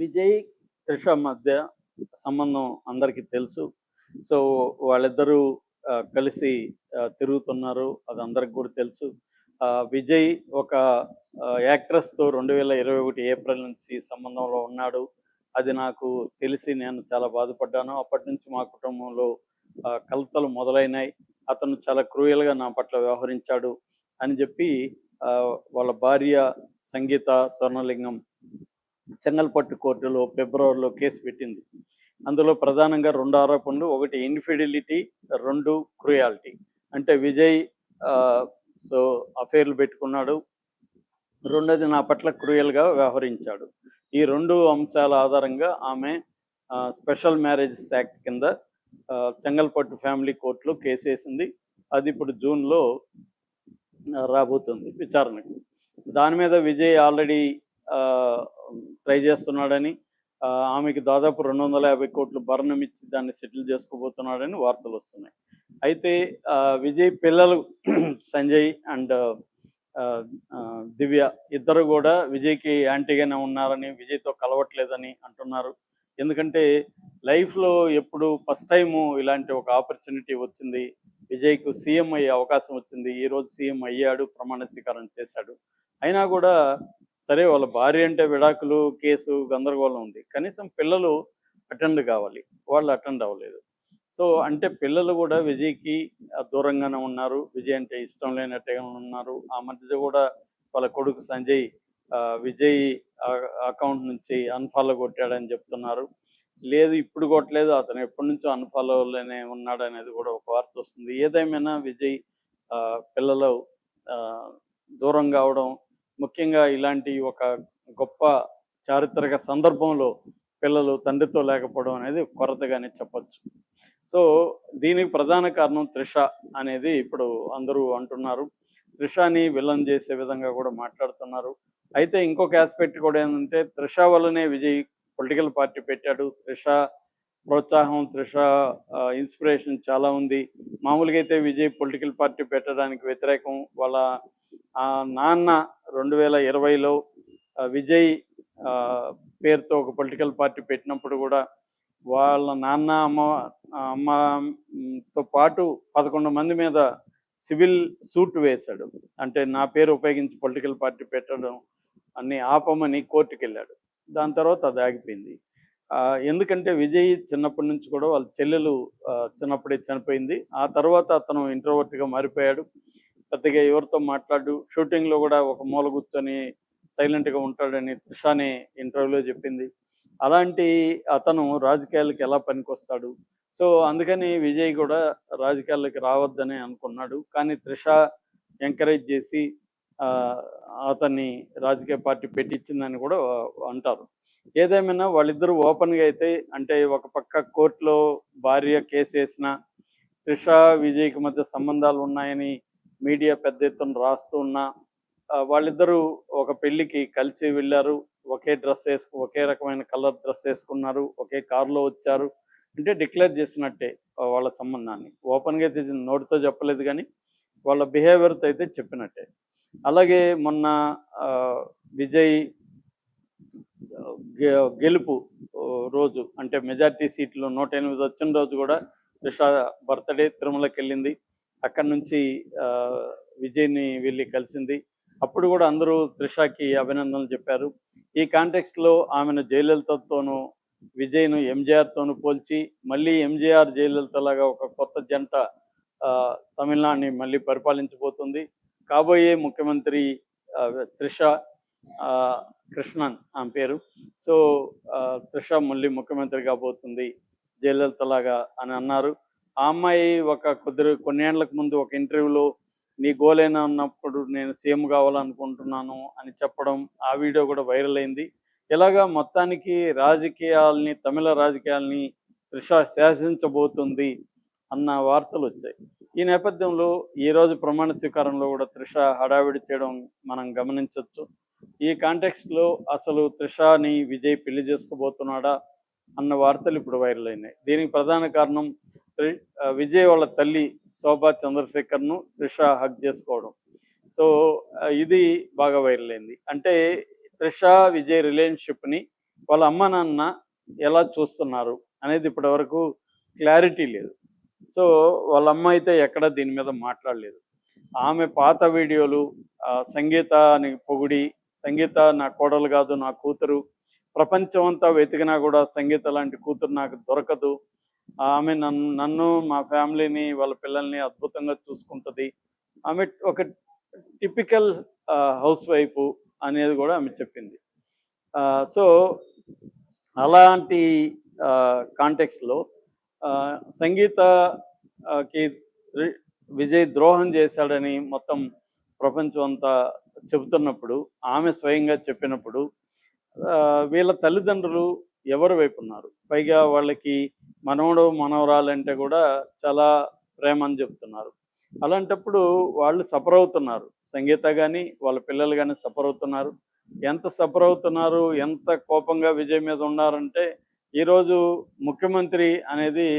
విజయ్, త్రిష మధ్య సంబంధం అందరికీ తెలుసు. సో, వాళ్ళిద్దరూ కలిసి తిరుగుతున్నారు. అది అందరికి కూడా తెలుసు. విజయ్ ఒక యాక్ట్రెస్‌తో 2021 ఏప్రిల్ నుంచి సంబంధంలో ఉన్నాడు. అది నాకు తెలిసి నేను చాలా బాధపడ్డాను. అప్పటినుంచి మా కుటుంబంలో కలతలు మొదలైనాయి. అతను చాలా క్రూయల్‌గా నా పట్ల వ్యవహరించాడు అని చెప్పి వాళ్ళ భార్య సంగీత స్వర్ణలింగం చెంగల్పట్టు కోర్టులో ఫిబ్రవరిలో కేసు పెట్టింది. అందులో ప్రధానంగా 2 ఆరోపణలు. ఒకటి ఇన్ఫిడిలిటీ, 2 క్రూయాలిటీ. అంటే విజయ్ ఆహ్, సో అఫైర్‌లు పెట్టుకున్నాడు. రెండోది నా పట్ల క్రూయల్‌గా వ్యవహరించాడు. ఈ 2 అంశాల ఆధారంగా ఆమె స్పెషల్ మ్యారేజెస్ యాక్ట్ కింద చెంగల్పట్టు ఫ్యామిలీ కోర్టులో కేసేసింది. అది ఇప్పుడు జూన్‌లో రాబోతుంది విచారణకు. దాని మీద విజయ్ ఆల్రెడీ ట్రై చేస్తున్నాడని, ఆమెకి దాదాపు 250 కోట్లు భరణం ఇచ్చి దాన్ని సెటిల్ చేసుకోబోతున్నాడని వార్తలు వస్తున్నాయి. అయితే విజయ్ పిల్లలు సంజయ్ అండ్ దివ్య ఇద్దరు కూడా విజయ్కి యాంటీగానే ఉన్నారని, విజయ్తో కలవట్లేదని అంటున్నారు. ఎందుకంటే లైఫ్లో ఎప్పుడు ఫస్ట్ టైము ఇలాంటి ఒక ఆపర్చునిటీ వచ్చింది. విజయ్కు సీఎం అయ్యే అవకాశం వచ్చింది. ఈరోజు సీఎం అయ్యాడు, ప్రమాణ స్వీకారం చేశాడు. అయినా కూడా సరే, వాళ్ళ భార్య అంటే విడాకులు కేసు గందరగోళం ఉంది. కనీసం పిల్లలు అటెండ్ కావాలి, వాళ్ళు అటెండ్ అవ్వలేదు. సో అంటే పిల్లలు కూడా విజయ్కి దూరంగానే ఉన్నారు. విజయ్ అంటే ఇష్టం లేనట్టుగా ఉన్నారు. ఆ మధ్య కూడా వాళ్ళ కొడుకు సంజయ్ విజయ్ అకౌంట్ నుంచి అన్ఫాలో కొట్టాడని చెప్తున్నారు. లేదు, ఇప్పుడు కొట్టలేదు, అతను ఎప్పటి నుంచో అన్ఫాలోలోనే ఉన్నాడు అనేది కూడా ఒక వార్త వస్తుంది. ఏదేమైనా విజయ్ పిల్లలు దూరం కావడం, ముఖ్యంగా ఇలాంటి ఒక గొప్ప చారిత్రక సందర్భంలో పిల్లలు తండ్రితో లేకపోవడం అనేది కొరతగానే చెప్పచ్చు. సో దీనికి ప్రధాన కారణం త్రిష అనేది ఇప్పుడు అందరూ అంటున్నారు. త్రిషని విలన్ చేసే విధంగా కూడా మాట్లాడుతున్నారు. అయితే ఇంకొక ఆస్పెక్ట్ కూడా ఏంటంటే, త్రిష వల్లనే విజయ్ పొలిటికల్ పార్టీ పెట్టాడు. త్రిష ప్రోత్సాహం, త్రిష ఇన్స్పిరేషన్ చాలా ఉంది. మామూలుగా అయితే విజయ్ పొలిటికల్ పార్టీ పెట్టడానికి వ్యతిరేకం. వాళ్ళ నాన్న 2020లో విజయ్ పేరుతో ఒక పొలిటికల్ పార్టీ పెట్టినప్పుడు కూడా వాళ్ళ నాన్న అమ్మతో పాటు 11 మంది మీద సివిల్ సూట్ వేశాడు. అంటే నా పేరు ఉపయోగించి పొలిటికల్ పార్టీ పెట్టడం అన్ని ఆపమని కోర్టుకు వెళ్ళాడు. దాని తర్వాత అది ఆగిపోయింది. ఎందుకంటే విజయ్ చిన్నప్పటి నుంచి కూడా వాళ్ళ చెల్లెలు చిన్నప్పుడే చనిపోయింది. ఆ తర్వాత అతను ఇంట్రోవర్ట్గా మారిపోయాడు. పెద్దగా ఎవరితో మాట్లాడు. షూటింగ్లో కూడా ఒక మూల కూర్చొని సైలెంట్గా ఉంటాడని త్రిషాని ఇంటర్వ్యూలో చెప్పింది. అలాంటి అతను రాజకీయాలకు ఎలా పనికొస్తాడు? సో అందుకని విజయ్ కూడా రాజకీయాల్లోకి రావద్దని అనుకున్నాడు. కానీ త్రిష ఎంకరేజ్ చేసి అతన్ని రాజకీయ పార్టీ పెట్టించిందని కూడా అంటారు. ఏదేమైనా వాళ్ళిద్దరూ ఓపెన్గా అయితే, అంటే ఒక పక్క కోర్టులో భార్య కేసు వేసిన, త్రిష విజయ్కి మధ్య సంబంధాలు ఉన్నాయని మీడియా పెద్ద ఎత్తున రాస్తూ ఉన్నా, వాళ్ళిద్దరూ ఒక పెళ్ళికి కలిసి వెళ్ళారు. ఒకే రకమైన కలర్ డ్రెస్ వేసుకున్నారు. ఒకే కారులో వచ్చారు. అంటే డిక్లేర్ చేసినట్టే వాళ్ళ సంబంధాన్ని. ఓపెన్గా అయితే నోటితో చెప్పలేదు, కానీ వాళ్ళ బిహేవియర్తో అయితే చెప్పినట్టే. అలాగే మొన్న విజయ్ గెలుపు రోజు, అంటే మెజార్టీ సీట్లు 108 వచ్చిన రోజు కూడా త్రిష బర్త్డే తిరుమలకి వెళ్ళింది. అక్కడి నుంచి విజయ్ని వెళ్ళి కలిసింది. అప్పుడు కూడా అందరూ త్రిషకి అభినందనలు చెప్పారు. ఈ కాంటెక్స్ట్లో ఆమెను జయలలితతోనూ విజయ్ను ఎంజీఆర్తోనూ పోల్చి, మళ్ళీ ఎంజీఆర్ జయలలితలాగా ఒక కొత్త జంట తమిళనాడుని మళ్ళీ పరిపాలించబోతుంది. కాబోయే ముఖ్యమంత్రి త్రిష కృష్ణన్ ఆమె పేరు. సో త్రిష మళ్ళీ ముఖ్యమంత్రి కాబోతుంది జయలలితలాగా అని అన్నారు. ఆ అమ్మాయి కొన్ని ఏళ్లకు ముందు ఒక ఇంటర్వ్యూలో, నీ గోలేనా ఉన్నప్పుడు నేను సీఎం కావాలనుకుంటున్నాను అని చెప్పడం, ఆ వీడియో కూడా వైరల్ అయింది. ఇలాగా మొత్తానికి తమిళ రాజకీయాల్ని త్రిష శాసించబోతుంది అన్న వార్తలు వచ్చాయి. ఈ నేపథ్యంలో ఈరోజు ప్రమాణ స్వీకారంలో కూడా త్రిష హడావిడి చేయడం మనం గమనించవచ్చు. ఈ కాంటెక్స్ట్లో అసలు త్రిషని విజయ్ పెళ్లి చేసుకోబోతున్నాడా అన్న వార్తలు ఇప్పుడు వైరల్ అయినాయి. దీనికి ప్రధాన కారణం విజయ్ వాళ్ళ తల్లి శోభా చంద్రశేఖర్ను త్రిష హగ్ చేసుకోవడం. సో ఇది బాగా వైరల్ అయింది. అంటే త్రిష విజయ్ రిలేషన్షిప్ని వాళ్ళ అమ్మ నాన్న ఎలా చూస్తున్నారు అనేది ఇప్పటివరకు క్లారిటీ లేదు. సో వాళ్ళ అమ్మ అయితే ఎక్కడ దీని మీద మాట్లాడలేదు. ఆమె పాత వీడియోలు సంగీతాన్ని పొగిడి, సంగీత నా కోడలు కాదు నా కూతురు, ప్రపంచం అంతా వెతికినా కూడా సంగీత లాంటి కూతురు నాకు దొరకదు, ఆమె నన్ను మా ఫ్యామిలీని వాళ్ళ పిల్లల్ని అద్భుతంగా చూసుకుంటుంది, ఆమె ఒక టిపికల్ హౌస్ వైఫ్ అనేది కూడా ఆమె చెప్పింది. సో అలాంటి కాంటెక్స్లో సంగీతకి విజయ్ ద్రోహం చేశాడని మొత్తం ప్రపంచం అంతా చెబుతున్నప్పుడు, ఆమె స్వయంగా చెప్పినప్పుడు వీళ్ళ తల్లిదండ్రులు ఎవరి వైపు ఉన్నారు? పైగా వాళ్ళకి మనవడు మనవరాలంటే కూడా చాలా ప్రేమ అని చెప్తున్నారు. అలాంటప్పుడు వాళ్ళు సఫర్ అవుతున్నారు. సంగీత కానీ వాళ్ళ పిల్లలు కానీ సఫర్ అవుతున్నారు. ఎంత సఫర్ అవుతున్నారు, ఎంత కోపంగా విజయ్ మీద ఉన్నారంటే, ఈరోజు ముఖ్యమంత్రి అనేది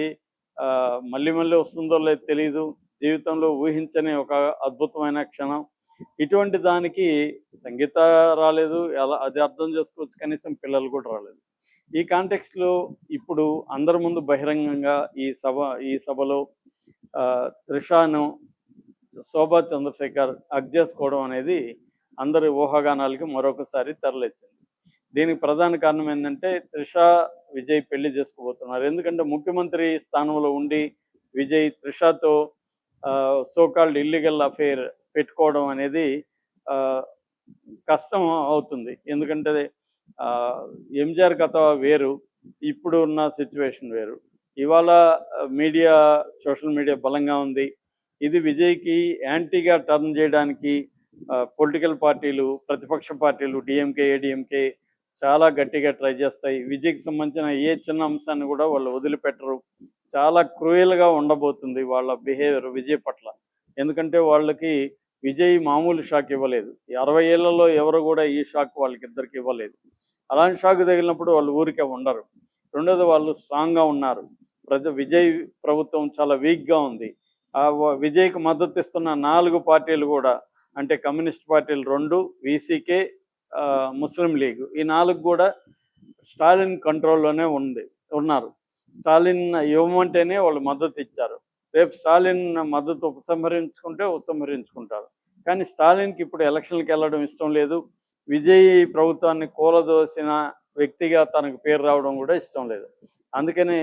మళ్ళీ మళ్ళీ వస్తుందో లేదో తెలీదు. జీవితంలో ఊహించని ఒక అద్భుతమైన క్షణం. ఇటువంటి దానికి సంగీత రాలేదు, ఎలా అది అర్థం చేసుకోవచ్చు, కనీసం పిల్లలు కూడా రాలేదు. ఈ కాంటెక్స్ట్లో ఇప్పుడు అందరి ముందు బహిరంగంగా ఈ సభలో త్రిషాను శోభా చంద్రశేఖర్ హగ్ చేసుకోవడం అనేది అందరి ఊహాగానాలకి మరొకసారి తెరలేచింది. దీనికి ప్రధాన కారణం ఏంటంటే, త్రిష విజయ్ పెళ్లి చేసుకోబోతున్నారు. ఎందుకంటే ముఖ్యమంత్రి స్థానంలో ఉండి విజయ్ త్రిషతో సోకాల్డ్ ఇల్లీగల్ అఫేర్ పెట్టుకోవడం అనేది కష్టం అవుతుంది. ఎందుకంటే ఎంజిఆర్ కథ వేరు, ఇప్పుడు ఉన్న సిచ్యువేషన్ వేరు. ఇవాళ మీడియా, సోషల్ మీడియా బలంగా ఉంది. ఇది విజయ్కి యాంటీగా టర్న్ చేయడానికి పొలిటికల్ పార్టీలు, ప్రతిపక్ష పార్టీలు డిఎంకే ఏడిఎంకే చాలా గట్టిగా ట్రై చేస్తాయి. విజయ్కి సంబంధించిన ఏ చిన్న అంశాన్ని కూడా వాళ్ళు వదిలిపెట్టరు. చాలా క్రూయల్గా ఉండబోతుంది వాళ్ళ బిహేవియర్ విజయ్ పట్ల. ఎందుకంటే వాళ్ళకి విజయ్ మామూలు షాక్ ఇవ్వలేదు. 60 ఏళ్లలో ఎవరు కూడా ఈ షాక్ వాళ్ళకిద్దరికి ఇవ్వలేదు. అలాంటి షాక్ తగిలినప్పుడు వాళ్ళు ఊరికే ఉండరు. రెండోది, వాళ్ళు స్ట్రాంగ్గా ఉన్నారు. విజయ్ ప్రభుత్వం చాలా వీక్గా ఉంది. విజయ్కి మద్దతు ఇస్తున్న 4 పార్టీలు కూడా, అంటే కమ్యూనిస్ట్ పార్టీలు 2, వీసీకే, ముస్లిం లీగ్, ఈ 4 కూడా స్టాలిన్ కంట్రోల్లోనే ఉన్నారు. స్టాలిన్ ఇవ్వమంటేనే వాళ్ళు మద్దతు ఇచ్చారు. రేపు స్టాలిన్ మద్దతు ఉపసంహరించుకుంటారు. కానీ స్టాలిన్కి ఇప్పుడు ఎలక్షన్కి వెళ్ళడం ఇష్టం లేదు. విజయ్ ప్రభుత్వాన్ని కూలదోసిన వ్యక్తిగా తనకు పేరు రావడం కూడా ఇష్టం లేదు. అందుకని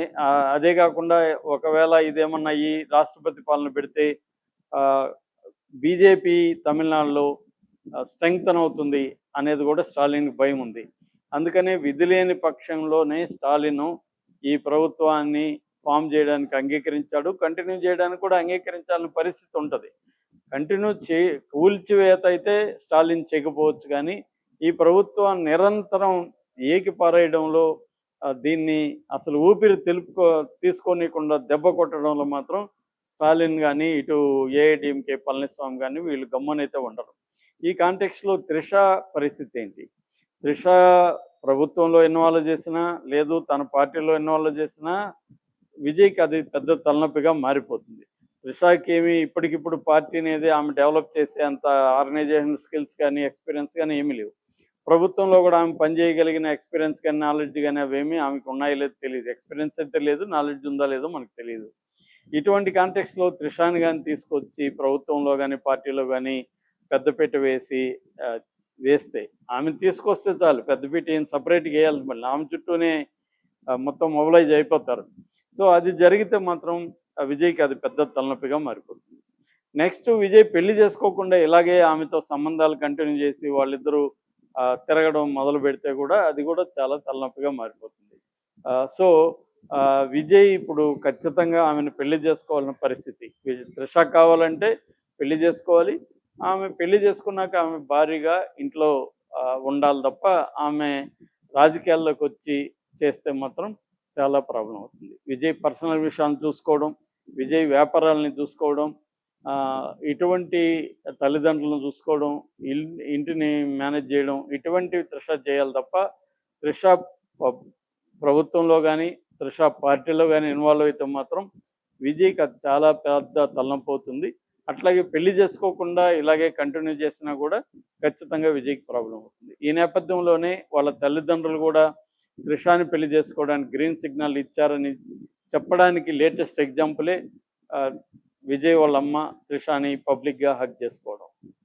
అదే కాకుండా ఒకవేళ ఇదేమన్నా ఈ రాష్ట్రపతి పాలన పెడితే బీజేపీ తమిళనాడులో స్ట్రెంగ్తన్ అవుతుంది అనేది కూడా స్టాలిన్కి భయం ఉంది. అందుకనే విధి లేని పక్షంలోనే స్టాలిన్ ఈ ప్రభుత్వాన్ని ఫామ్ చేయడానికి అంగీకరించాడు. కంటిన్యూ చేయడానికి కూడా అంగీకరించాలని పరిస్థితి ఉంటుంది. కూల్చివేత అయితే స్టాలిన్ చేయకపోవచ్చు, కానీ ఈ ప్రభుత్వాన్ని నిరంతరం ఏకిపారేయడంలో, దీన్ని అసలు ఊపిరి తీసుకోనికుండా దెబ్బ కొట్టడంలో మాత్రం స్టాలిన్ కానీ, ఇటు ఏఐడిఎంకే పళనిస్వామి కానీ వీళ్ళు గమ్మనైతే ఉండరు. ఈ కాంటెక్స్లో త్రిష పరిస్థితి ఏంటి? త్రిష ప్రభుత్వంలో ఇన్వాల్వ్ చేసినా, లేదు తన పార్టీలో ఇన్వాల్వ్ చేసినా విజయ్కి అది పెద్ద తలనొప్పిగా మారిపోతుంది. త్రిషకి ఏమి ఇప్పటికిప్పుడు పార్టీ అనేది ఆమె డెవలప్ చేసే అంత ఆర్గనైజేషన్ స్కిల్స్ కానీ ఎక్స్పీరియన్స్ కానీ ఏమీ లేవు. ప్రభుత్వంలో కూడా ఆమె పనిచేయగలిగిన ఎక్స్పీరియన్స్ కానీ నాలెడ్జ్ కానీ అవేమీ ఆమెకు ఉన్నాయో లేదో తెలియదు. ఎక్స్పీరియన్స్ అయితే లేదు, నాలెడ్జ్ ఉందా లేదో మనకు తెలియదు. ఇటువంటి కాంటెక్స్లో త్రిషాని కానీ తీసుకొచ్చి ప్రభుత్వంలో కానీ పార్టీలో కానీ పెద్దపీట వేస్తే, ఆమెను తీసుకొస్తే చాలు, పెద్దపీట ఏం సపరేట్గా వేయాలి, మళ్ళీ ఆమె చుట్టూనే మొత్తం మొబిలైజ్ అయిపోతారు. సో అది జరిగితే మాత్రం విజయ్కి అది పెద్ద తలనొప్పిగా మారిపోతుంది. నెక్స్ట్, విజయ్ పెళ్లి చేసుకోకుండా ఇలాగే ఆమెతో సంబంధాలు కంటిన్యూ చేసి వాళ్ళిద్దరూ తిరగడం మొదలు పెడితే కూడా అది కూడా చాలా తలనొప్పిగా మారిపోతుంది. సో విజయ్ ఇప్పుడు ఖచ్చితంగా ఆమెను పెళ్లి చేసుకోవాలన్న పరిస్థితి. త్రిష కావాలంటే పెళ్లి చేసుకోవాలి. ఆమె పెళ్లి చేసుకున్నాక ఆమె భారీగా ఇంట్లో ఉండాలి తప్ప, ఆమె రాజకీయాల్లోకి వచ్చి చేస్తే మాత్రం చాలా ప్రాబ్లం అవుతుంది. విజయ్ పర్సనల్ విషయాలను చూసుకోవడం, విజయ్ వ్యాపారాలని చూసుకోవడం, ఇటువంటి తల్లిదండ్రులను చూసుకోవడం, ఇంటిని మేనేజ్ చేయడం, ఇటువంటివి త్రిష చేయాలి తప్ప, త్రిష ప్రభుత్వంలో కానీ త్రిష పార్టీలో కానీ ఇన్వాల్వ్ అయితే మాత్రం విజయ్కి అది చాలా పెద్ద తలనొప్పి అవుతుంది. అట్లాగే పెళ్లి చేసుకోకుండా ఇలాగే కంటిన్యూ చేసినా కూడా ఖచ్చితంగా విజయ్కి ప్రాబ్లం అవుతుంది. ఈ నేపథ్యంలోనే వాళ్ళ తల్లిదండ్రులు కూడా త్రిషాని పెళ్లి చేసుకోవడానికి గ్రీన్ సిగ్నల్ ఇచ్చారని చెప్పడానికి లేటెస్ట్ ఎగ్జాంపులే విజయ్ వాళ్ళ అమ్మ త్రిషాని పబ్లిక్గా హగ్ చేసుకోవడం.